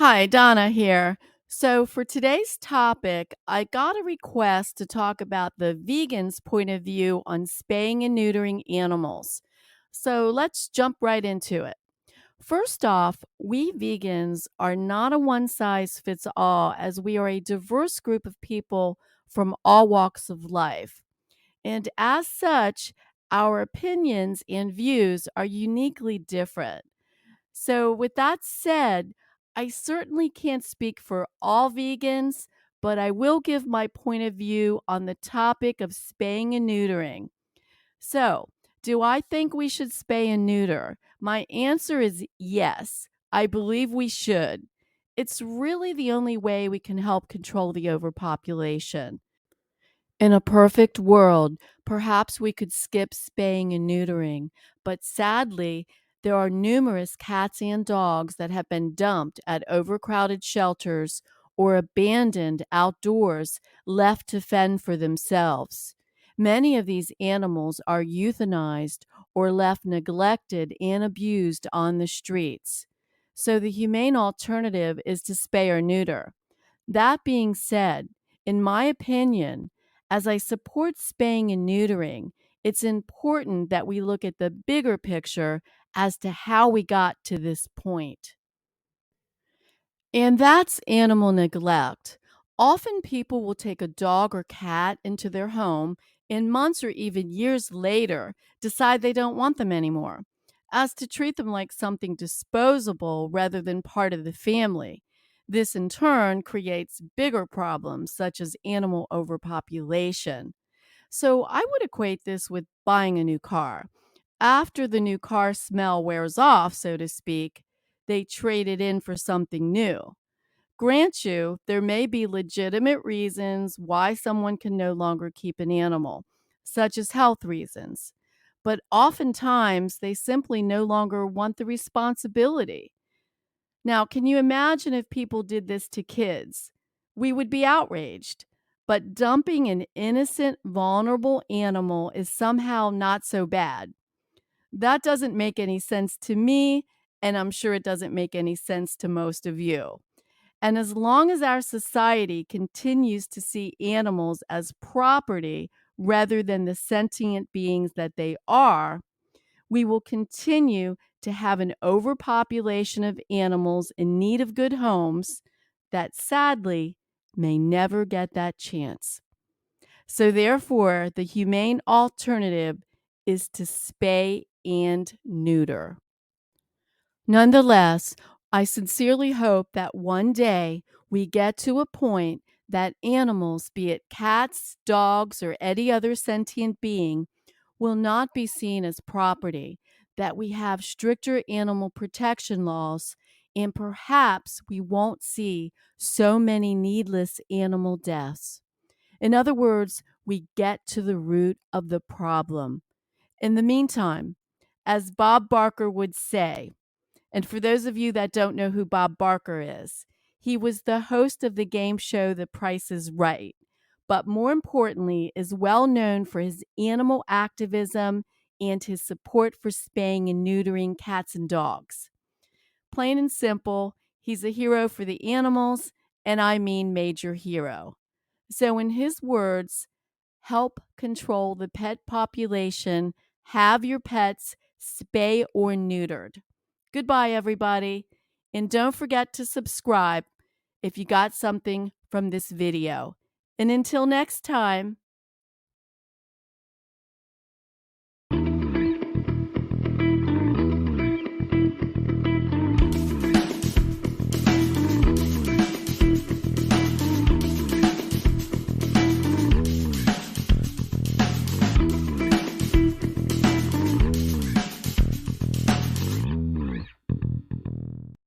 Hi, Donna here. So, for today's topic, I got a request to talk about the vegan's point of view on spaying and neutering animals. So, let's jump right into it. First off, we vegans are not a one size fits all, as we are a diverse group of people from all walks of life. And as such, our opinions and views are uniquely different. So, with that said, I certainly can't speak for all vegans, but I will give my point of view on the topic of spaying and neutering. So, do I think we should spay and neuter? My answer is yes. I believe we should. It's really the only way we can help control the overpopulation. In a perfect world, perhaps we could skip spaying and neutering, but sadly, there are numerous cats and dogs that have been dumped at overcrowded shelters or abandoned outdoors, left to fend for themselves. Many of these animals are euthanized or left neglected and abused on the streets. So the humane alternative is to spay or neuter. That being said, in my opinion, as I support spaying and neutering, it's important that we look at the bigger picture as to how we got to this point. And that's animal neglect. Often people will take a dog or cat into their home and months or even years later decide they don't want them anymore, as to treat them like something disposable rather than part of the family. This in turn creates bigger problems such as animal overpopulation. So I would equate this with buying a new car. After the new car smell wears off, so to speak, they trade it in for something new. Grant you, there may be legitimate reasons why someone can no longer keep an animal, such as health reasons. But oftentimes, they simply no longer want the responsibility. Now, can you imagine if people did this to kids? We would be outraged. But dumping an innocent, vulnerable animal is somehow not so bad. That doesn't make any sense to me, and I'm sure it doesn't make any sense to most of you. And as long as our society continues to see animals as property rather than the sentient beings that they are, we will continue to have an overpopulation of animals in need of good homes that sadly may never get that chance. So, therefore, the humane alternative is to spay and neuter. Nonetheless, I sincerely hope that one day we get to a point that animals, be it cats, dogs, or any other sentient being, will not be seen as property, that we have stricter animal protection laws, and perhaps we won't see so many needless animal deaths. In other words, we get to the root of the problem. In the meantime, as Bob Barker would say, and for those of you that don't know who Bob Barker is, he was the host of the game show The Price is Right, but more importantly, is well known for his animal activism and his support for spaying and neutering cats and dogs. Plain and simple, he's a hero for the animals, and I mean major hero. So, in his words, help control the pet population, have your pets spay or neutered. Goodbye, everybody. And don't forget to subscribe if you got something from this video. And until next time.